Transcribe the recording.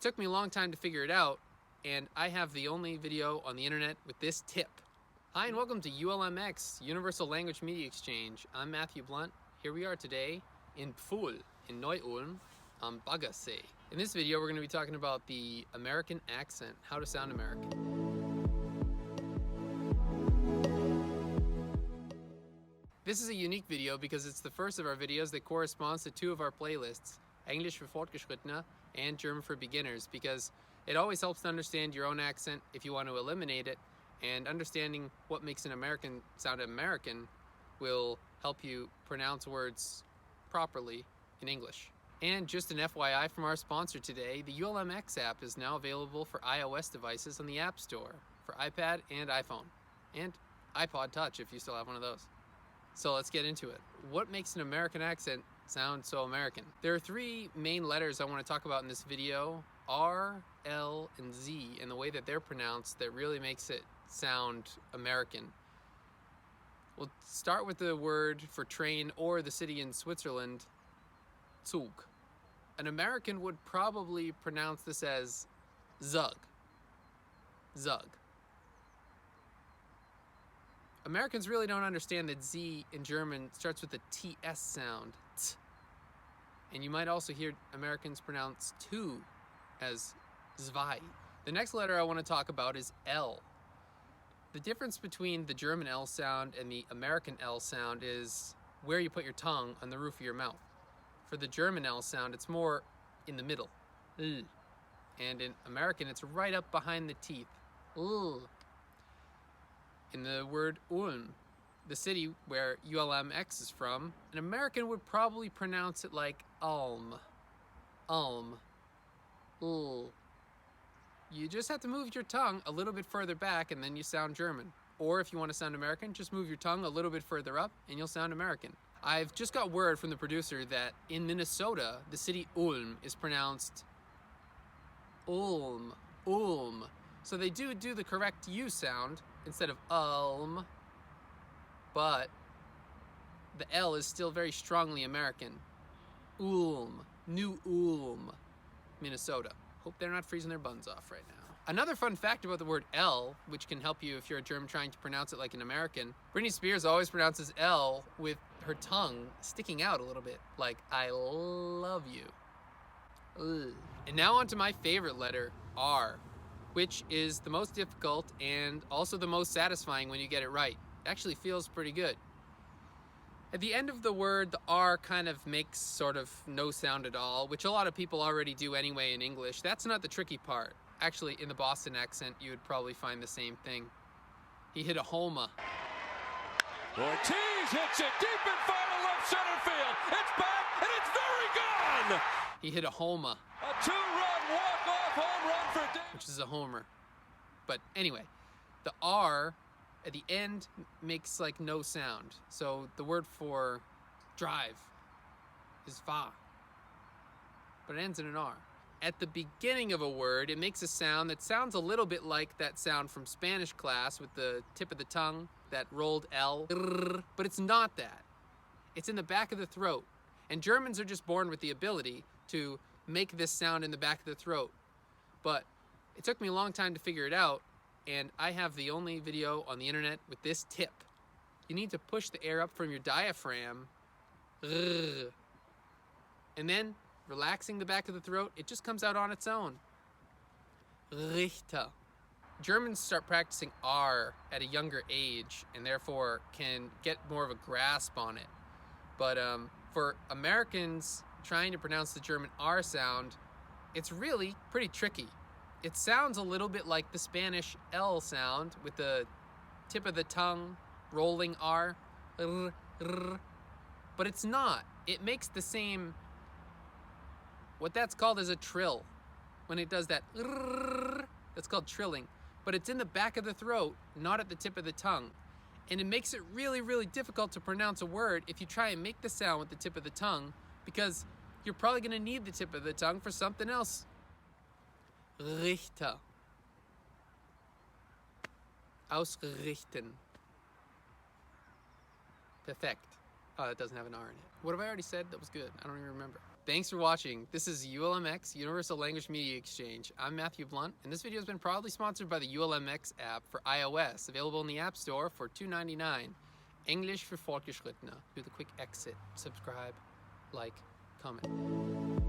took me a long time to figure it out, and I have the only video on the internet with this tip. Hi and welcome to ULMX, Universal Language Media Exchange. I'm Matthew Blunt. Here we are today in Pfuhl, in Neu-Ulm, on Baggersee. In this video we're going to be talking about the American accent, how to sound American. This is a unique video because it's the first of our videos that corresponds to two of our playlists, Englisch für Fortgeschrittene and German for Beginners, because it always helps to understand your own accent if you want to eliminate it, and understanding what makes an American sound American will help you pronounce words properly in English. And just an FYI from our sponsor today, the ULMX app is now available for iOS devices on the App Store for iPad and iPhone, and iPod Touch if you still have one of those. So let's get into it. What makes an American accent sound so American? There are three main letters I want to talk about in this video: R, L, and Z, and the way that they're pronounced that really makes it sound American. We'll start with the word for train or the city in Switzerland, Zug. An American would probably pronounce this as Zug. Zug. Americans really don't understand that Z in German starts with a TS sound, t. And you might also hear Americans pronounce two as zwei. The next letter I want to talk about is L. The difference between the German L sound and the American L sound is where you put your tongue on the roof of your mouth. For the German L sound, it's more in the middle, L. And in American, it's right up behind the teeth, L. In the word Ulm, the city where ULMX is from, an American would probably pronounce it like Ulm. Ulm. Ul. You just have to move your tongue a little bit further back and then you sound German. Or if you want to sound American, just move your tongue a little bit further up and you'll sound American. I've just got word from the producer that in Minnesota, the city Ulm is pronounced Ulm. Ulm. So they do the correct U sound instead of Ulm, but the L is still very strongly American. Ulm, New Ulm, Minnesota. Hope they're not freezing their buns off right now. Another fun fact about the word L, which can help you if you're a German trying to pronounce it like an American, Britney Spears always pronounces L with her tongue sticking out a little bit, like I love you. Ugh. And now on to my favorite letter, R, which is the most difficult and also the most satisfying when you get it right. It actually feels pretty good. At the end of the word, the R kind of makes sort of no sound at all, which a lot of people already do anyway in English. That's not the tricky part. Actually, in the Boston accent, you would probably find the same thing. He hit a homer. Ortiz hits it deep in far to left center field. It's back, and it's very gone! He hit a homer. A two-run walk-off home run for Dave. Which is a homer. But anyway, the R at the end makes like no sound. So the word for drive is fahr, but it ends in an R. At the beginning of a word, it makes a sound that sounds a little bit like that sound from Spanish class with the tip of the tongue, that rolled L, but it's not that. It's in the back of the throat. And Germans are just born with the ability to make this sound in the back of the throat. But it took me a long time to figure it out, and I have the only video on the internet with this tip. You need to push the air up from your diaphragm, and then, relaxing the back of the throat, it just comes out on its own. Richter. Germans start practicing R at a younger age, and therefore can get more of a grasp on it. But for Americans trying to pronounce the German R sound, it's really pretty tricky. It sounds a little bit like the Spanish L sound with the tip of the tongue rolling R, but it's not. It makes the same, what that's called is a trill. When it does that, that's called trilling. But it's in the back of the throat, not at the tip of the tongue. And it makes it really, really difficult to pronounce a word if you try and make the sound with the tip of the tongue, because you're probably going to need the tip of the tongue for something else. Richter. Ausrichten. Perfekt. Oh, it doesn't have an R in it. What have I already said? That was good. I don't even remember. Thanks for watching. This is ULMX, Universal Language Media Exchange. I'm Matthew Blunt, and this video has been proudly sponsored by the ULMX app for iOS, available in the App Store for $2.99. English für Fortgeschrittene. Do the quick exit, subscribe, like, comment.